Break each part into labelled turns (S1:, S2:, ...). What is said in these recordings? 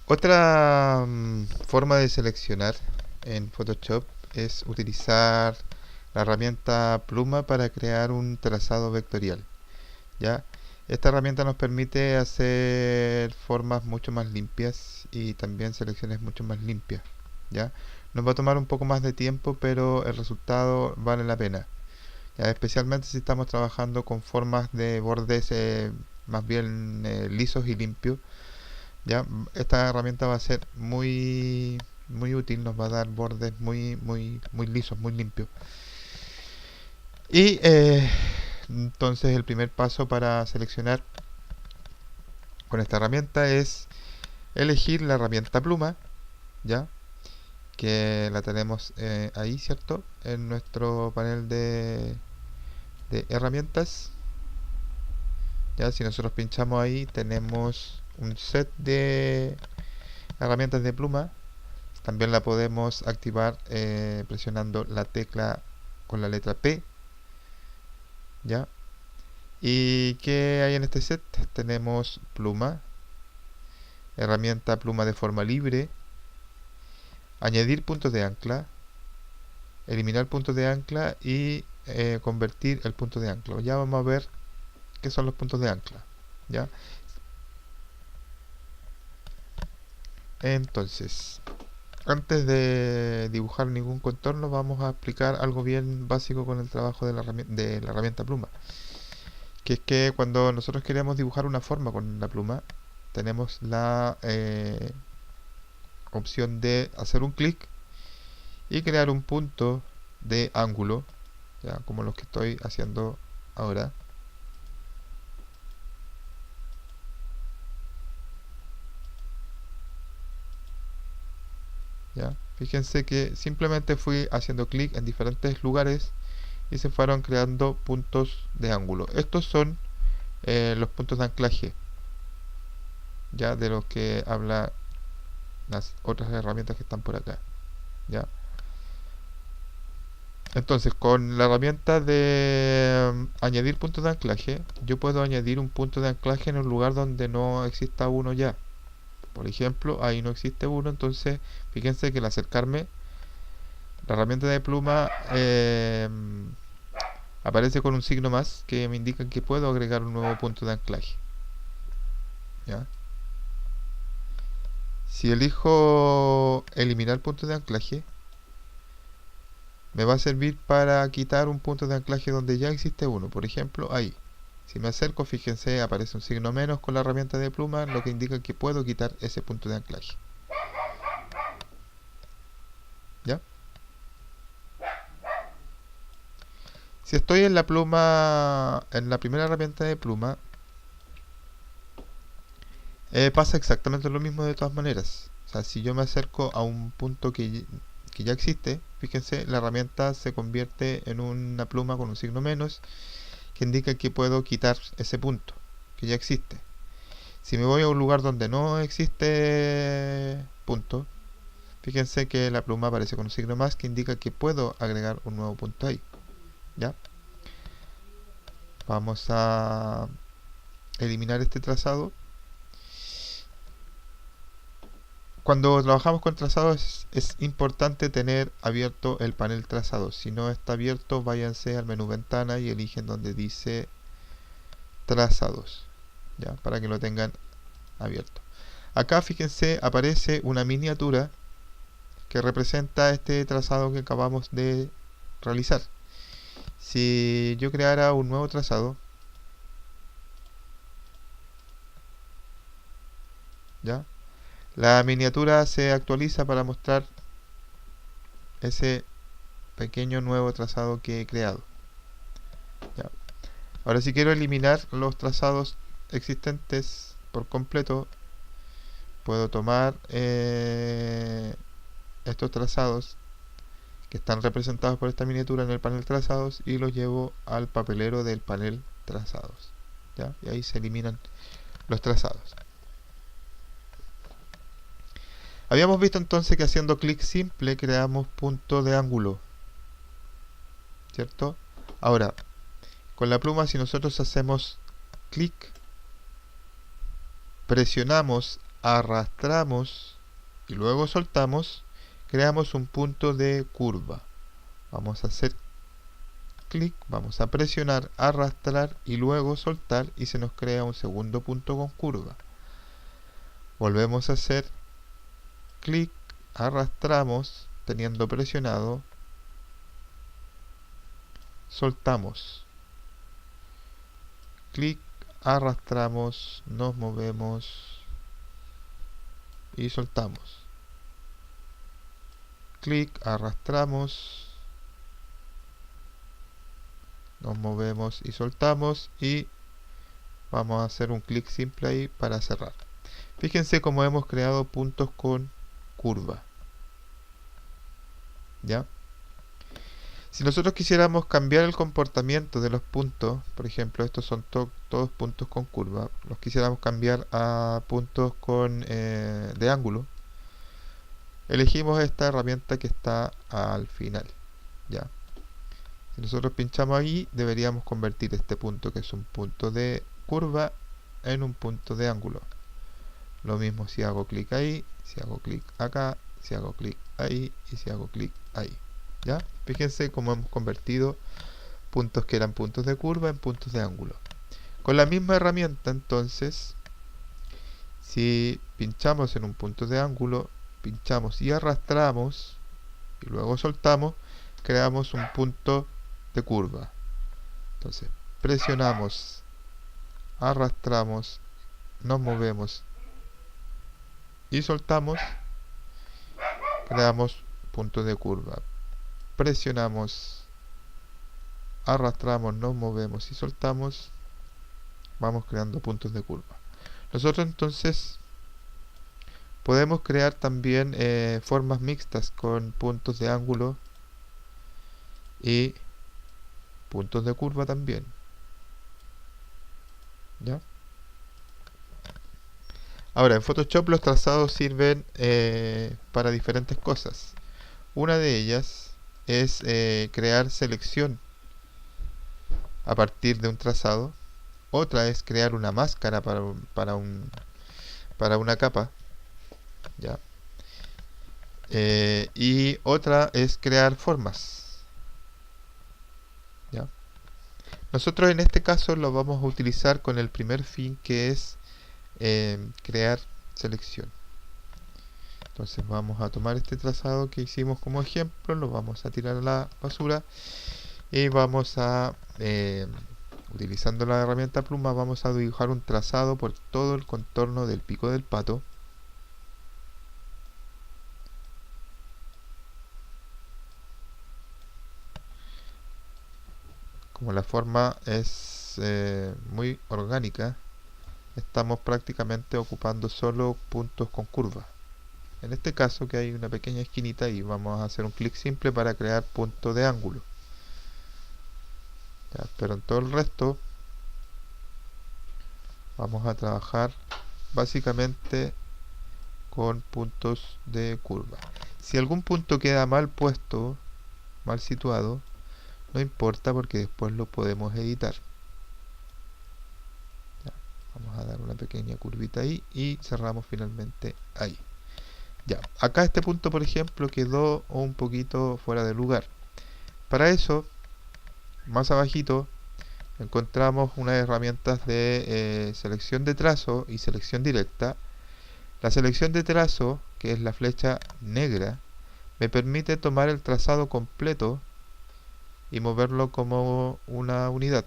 S1: Otra forma de seleccionar en Photoshop es utilizar la herramienta pluma para crear un trazado vectorial. ¿Ya? Esta herramienta nos permite hacer formas mucho más limpias y también selecciones mucho más limpias. ¿Ya? Nos va a tomar un poco más de tiempo, pero el resultado vale la pena. ¿Ya? Especialmente si estamos trabajando con formas de bordes más bien lisos y limpios. ¿Ya? Esta herramienta va a ser muy útil, nos va a dar bordes muy lisos, muy limpios. Y entonces el primer paso para seleccionar con esta herramienta es elegir la herramienta pluma, ya que la tenemos ahí, ¿cierto? En nuestro panel de herramientas. Ya, si nosotros pinchamos ahí, tenemos un set de herramientas de pluma. También la podemos activar presionando la tecla con la letra P, ¿ya? ¿Y qué hay en este set? Tenemos pluma, herramienta pluma de forma libre, añadir puntos de ancla, eliminar puntos de ancla y convertir el punto de ancla. Ya vamos a ver qué son los puntos de ancla, ¿ya? Entonces, antes de dibujar ningún contorno, vamos a explicar algo bien básico con el trabajo de la herramienta pluma. Que es que cuando nosotros queremos dibujar una forma con la pluma, tenemos la opción de hacer un clic y crear un punto de ángulo, ya como los que estoy haciendo ahora. ¿Ya? Fíjense que simplemente fui haciendo clic en diferentes lugares y se fueron creando puntos de ángulo. Estos son los puntos de anclaje, ya de los que habla las otras herramientas que están por acá, ¿ya? Entonces, con la herramienta de añadir puntos de anclaje, yo puedo añadir un punto de anclaje en un lugar donde no exista uno ya. Por ejemplo, ahí no existe uno, entonces fíjense que al acercarme, la herramienta de pluma aparece con un signo más que me indica que puedo agregar un nuevo punto de anclaje, ¿ya? Si elijo eliminar punto de anclaje, me va a servir para quitar un punto de anclaje donde ya existe uno, por ejemplo ahí. Si me acerco, fíjense, aparece un signo menos con la herramienta de pluma, lo que indica que puedo quitar ese punto de anclaje, ¿ya? Si estoy en la pluma, en la primera herramienta de pluma, pasa exactamente lo mismo de todas maneras. O sea, si yo me acerco a un punto que ya existe, fíjense, la herramienta se convierte en una pluma con un signo menos que indica que puedo quitar ese punto que ya existe. Si me voy a un lugar donde no existe punto, fíjense que la pluma aparece con un signo más que indica que puedo agregar un nuevo punto ahí, ¿ya? Vamos a eliminar este trazado. Cuando trabajamos con trazados es importante tener abierto el panel trazado. Si no está abierto, váyanse al menú ventana y eligen donde dice trazados, ¿ya? Para que lo tengan abierto. Acá fíjense, aparece una miniatura que representa este trazado que acabamos de realizar. Si yo creara un nuevo trazado, ¿ya? La miniatura se actualiza para mostrar ese pequeño nuevo trazado que he creado, ¿ya? Ahora si quiero eliminar los trazados existentes por completo, puedo tomar estos trazados que están representados por esta miniatura en el panel trazados y los llevo al papelero del panel trazados, ¿ya? Y ahí se eliminan los trazados. Habíamos visto entonces que haciendo clic simple creamos punto de ángulo, ¿cierto? Ahora, con la pluma, si nosotros hacemos clic, presionamos arrastramos y luego soltamos, creamos un punto de curva. Vamos a hacer clic, vamos a presionar, arrastrar y luego soltar y se nos crea un segundo punto con curva. Volvemos a hacer clic, arrastramos teniendo presionado, soltamos, clic, arrastramos, nos movemos y soltamos, clic, arrastramos, nos movemos y soltamos y vamos a hacer un clic simple ahí para cerrar. Fíjense cómo hemos creado puntos con curva. ¿Ya? Si nosotros quisiéramos cambiar el comportamiento de los puntos, por ejemplo, estos son todos puntos con curva, los quisiéramos cambiar a puntos con de ángulo, elegimos esta herramienta que está al final. ¿Ya? Si nosotros pinchamos ahí, deberíamos convertir este punto, que es un punto de curva, en un punto de ángulo. Lo mismo si hago clic ahí, si hago clic acá, si hago clic ahí y si hago clic ahí. ¿Ya? Fíjense cómo hemos convertido puntos que eran puntos de curva en puntos de ángulo. Con la misma herramienta, entonces, si pinchamos en un punto de ángulo, pinchamos y arrastramos y luego soltamos, creamos un punto de curva. Entonces, presionamos, arrastramos, nos movemos y soltamos, creamos punto de curva. Presionamos, arrastramos, nos movemos y soltamos, vamos creando puntos de curva. Nosotros entonces podemos crear también formas mixtas con puntos de ángulo y puntos de curva también. ¿Ya? Ahora, en Photoshop los trazados sirven para diferentes cosas. Una de ellas es crear selección a partir de un trazado. Otra es crear una máscara para una capa. ¿Ya? Y otra es crear formas. ¿Ya? Nosotros en este caso lo vamos a utilizar con el primer fin, que es crear selección. Entonces vamos a tomar este trazado que hicimos como ejemplo, lo vamos a tirar a la basura y vamos a, utilizando la herramienta pluma, vamos a dibujar un trazado por todo el contorno del pico del pato. Como la forma es muy orgánica, estamos prácticamente ocupando solo puntos con curva. En este caso, que hay una pequeña esquinita, y vamos a hacer un clic simple para crear punto de ángulo. ¿Ya? Pero en todo el resto vamos a trabajar básicamente con puntos de curva. Si algún punto queda mal puesto, mal situado, no importa porque después lo podemos editar. ¿Ya? Vamos a dar una pequeña curvita ahí y cerramos finalmente ahí. Ya, acá este punto, por ejemplo, quedó un poquito fuera de lugar. Para eso, más abajito, encontramos unas herramientas de selección de trazo y selección directa. La selección de trazo, que es la flecha negra, me permite tomar el trazado completo y moverlo como una unidad.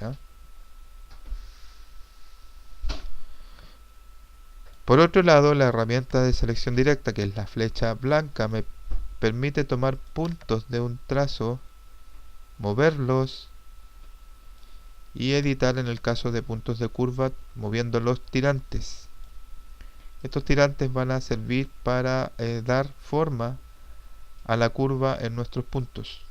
S1: ¿Ya? Por otro lado, la herramienta de selección directa, que es la flecha blanca, me permite tomar puntos de un trazo, moverlos y editar en el caso de puntos de curva moviendo los tirantes. Estos tirantes van a servir para dar forma a la curva en nuestros puntos.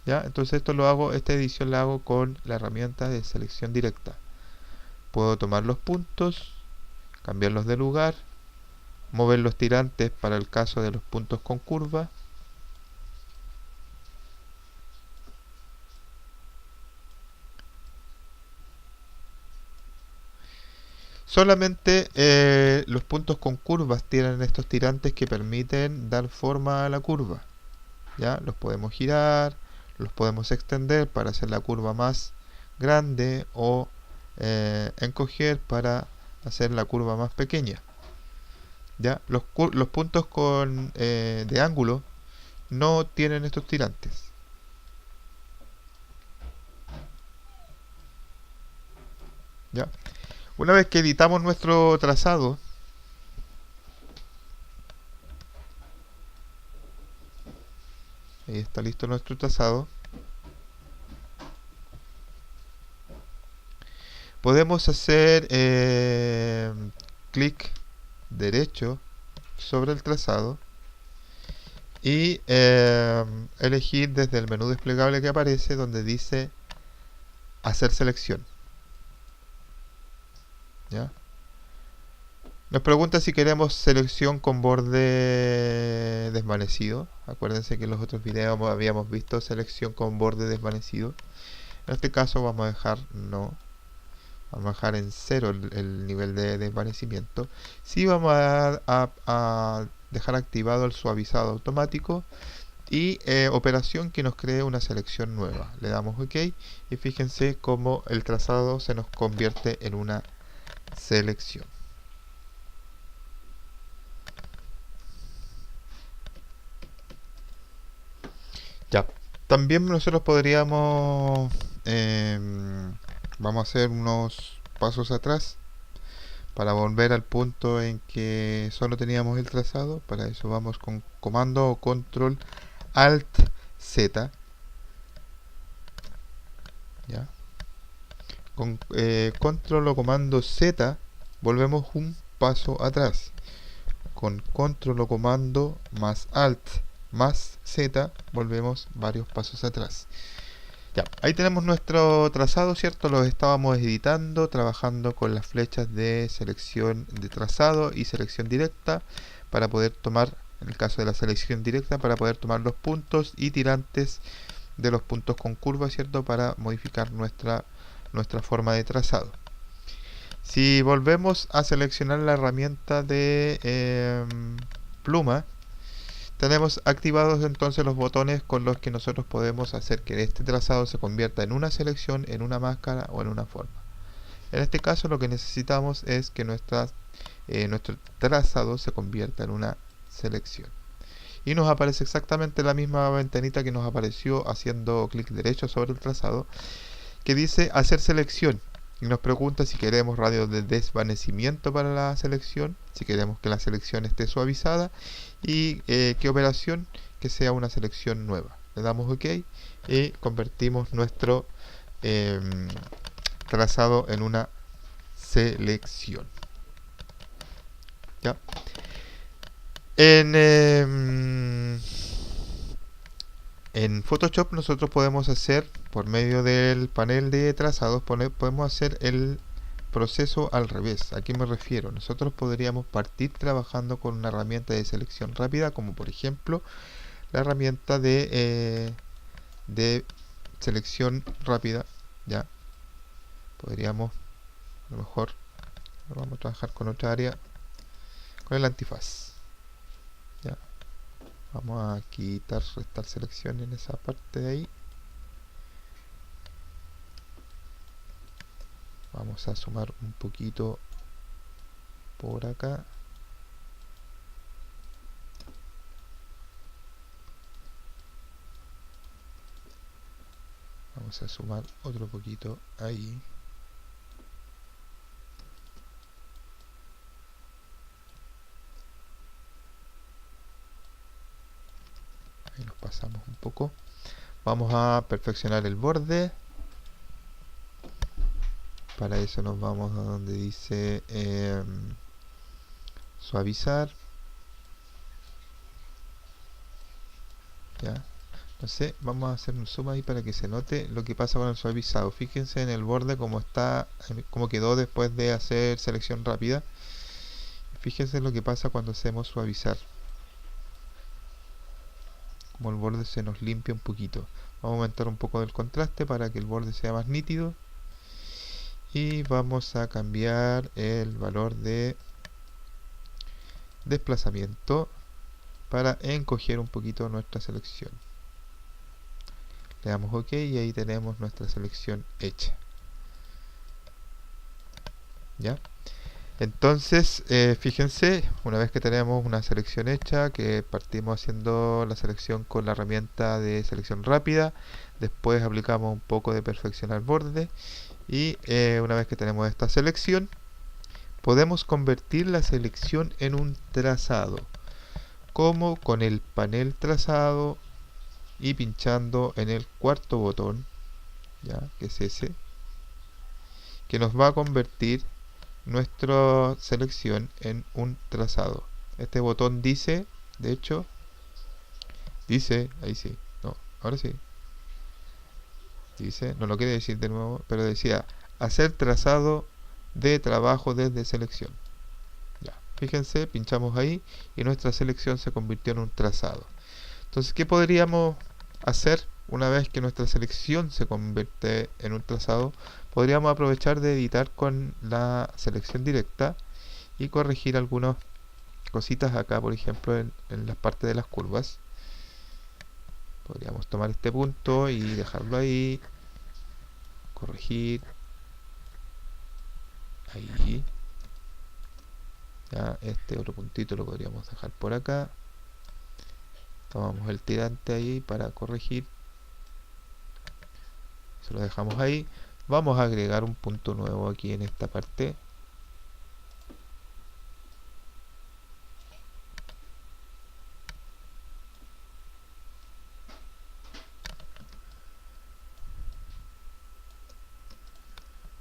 S1: ¿Ya? Entonces esto lo hago, esta edición la hago con la herramienta de selección directa. Puedo tomar los puntos, cambiarlos de lugar, mover los tirantes para el caso de los puntos con curva. Solamente los puntos con curvas tienen estos tirantes que permiten dar forma a la curva. ¿Ya? Los podemos girar, los podemos extender para hacer la curva más grande o encoger para hacer la curva más pequeña. ¿Ya? Los puntos de ángulo no tienen estos tirantes. ¿Ya? Una vez que editamos nuestro trazado, ahí está listo nuestro trazado, podemos hacer clic derecho sobre el trazado y elegir desde el menú desplegable que aparece donde dice hacer selección. ¿Ya? Nos pregunta si queremos selección con borde desvanecido. Acuérdense que en los otros videos habíamos visto selección con borde desvanecido. En este caso vamos a dejar no. Vamos a dejar en 0 el nivel de desvanecimiento. Sí vamos a dejar activado el suavizado automático y operación que nos cree una selección nueva. Le damos OK y fíjense cómo el trazado se nos convierte en una selección. Ya, también nosotros podríamos vamos a hacer unos pasos atrás para volver al punto en que solo teníamos el trazado. Para eso vamos con comando o control alt Z. ¿Ya? Con control o comando Z volvemos un paso atrás. Con control o comando más alt más Z volvemos varios pasos atrás. Ya, ahí tenemos nuestro trazado, ¿cierto? Lo estábamos editando, trabajando con las flechas de selección de trazado y selección directa para poder tomar, en el caso de la selección directa, para poder tomar los puntos y tirantes de los puntos con curva, ¿cierto? Para modificar nuestra forma de trazado. Si volvemos a seleccionar la herramienta de pluma, tenemos activados entonces los botones con los que nosotros podemos hacer que este trazado se convierta en una selección, en una máscara o en una forma. En este caso lo que necesitamos es que nuestro trazado se convierta en una selección. Y nos aparece exactamente la misma ventanita que nos apareció haciendo clic derecho sobre el trazado, que dice hacer selección. Y nos pregunta si queremos radio de desvanecimiento para la selección, si queremos que la selección esté suavizada y qué operación, que sea una selección nueva. Le damos OK y convertimos nuestro trazado en una selección. ¿Ya? En Photoshop nosotros podemos hacer, por medio del panel de trazados, podemos hacer el proceso al revés. ¿A qué me refiero? Nosotros podríamos partir trabajando con una herramienta de selección rápida, como por ejemplo la herramienta de selección rápida. Ya podríamos, a lo mejor, vamos a trabajar con otra área, con el antifaz. Ya. Vamos a quitar, restar selección en esa parte de ahí. Vamos a sumar un poquito por acá. Vamos a sumar otro poquito ahí. Ahí nos pasamos un poco. Vamos a perfeccionar el borde. Para eso nos vamos a donde dice suavizar. Ya. No sé, vamos a hacer un zoom ahí para que se note lo que pasa con el suavizado. Fíjense en el borde como está, como quedó después de hacer selección rápida. fíjense lo que pasa cuando hacemos suavizar. Como el borde se nos limpia un poquito. Vamos a aumentar un poco del contraste para que el borde sea más nítido. Y vamos a cambiar el valor de desplazamiento para encoger un poquito nuestra selección. Le damos OK y ahí tenemos nuestra selección hecha. ¿Ya? Entonces, fíjense, una vez que tenemos una selección hecha, que partimos haciendo la selección con la herramienta de selección rápida, después aplicamos un poco de perfeccionar borde y una vez que tenemos esta selección, podemos convertir la selección en un trazado, como con el panel trazado y pinchando en el cuarto botón, ¿ya? Que es ese, que nos va a convertir nuestra selección en un trazado. Este botón dice, de hecho, dice, ahí sí, no, ahora sí, dice, no lo quiere decir de nuevo, pero decía, hacer trazado de trabajo desde selección. Ya, fíjense, pinchamos ahí y nuestra selección se convirtió en un trazado. Entonces, ¿qué podríamos hacer una vez que nuestra selección se convierte en un trazado? Podríamos aprovechar de editar con la selección directa y corregir algunas cositas acá, por ejemplo, en las partes de las curvas. Podríamos tomar este punto y dejarlo ahí, corregir, ahí. Ya, este otro puntito lo podríamos dejar por acá. Tomamos el tirante ahí para corregir. Se lo dejamos ahí. Vamos a agregar un punto nuevo aquí en esta parte.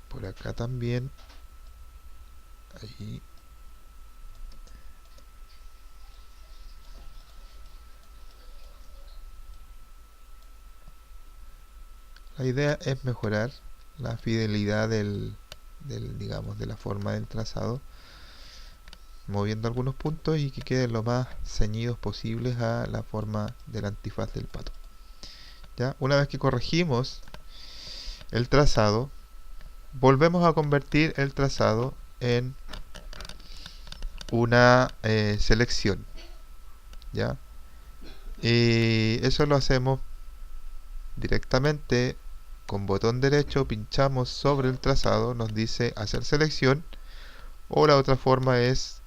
S1: Por acá también. Ahí. La idea es mejorar la fidelidad digamos, de la forma del trazado, moviendo algunos puntos y que queden lo más ceñidos posibles a la forma del antifaz del pato. ¿Ya? Una vez que corregimos el trazado, volvemos a convertir el trazado en una selección. ¿Ya? Y eso lo hacemos directamente con botón derecho, pinchamos sobre el trazado, nos dice hacer selección, o la otra forma es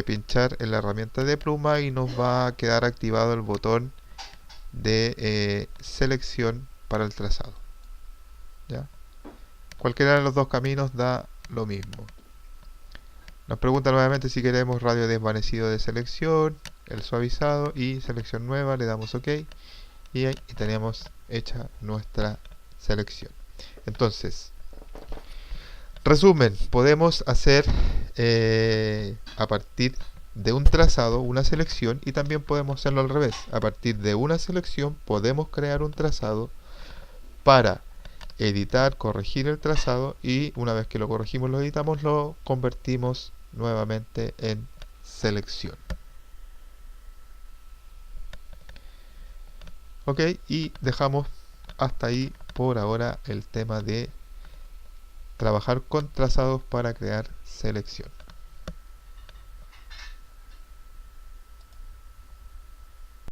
S1: pinchar en la herramienta de pluma y nos va a quedar activado el botón de selección para el trazado. ¿Ya? Cualquiera de los dos caminos da lo mismo. Nos pregunta nuevamente si queremos radio desvanecido de selección, el suavizado y selección nueva, le damos OK y ahí tenemos hecha nuestra selección. Entonces, resumen, podemos hacer a partir de un trazado una selección y también podemos hacerlo al revés. A partir de una selección podemos crear un trazado para editar, corregir el trazado y una vez que lo corregimos, lo editamos, lo convertimos nuevamente en selección. Ok, y dejamos hasta ahí por ahora el tema de trabajar con trazados para crear selección.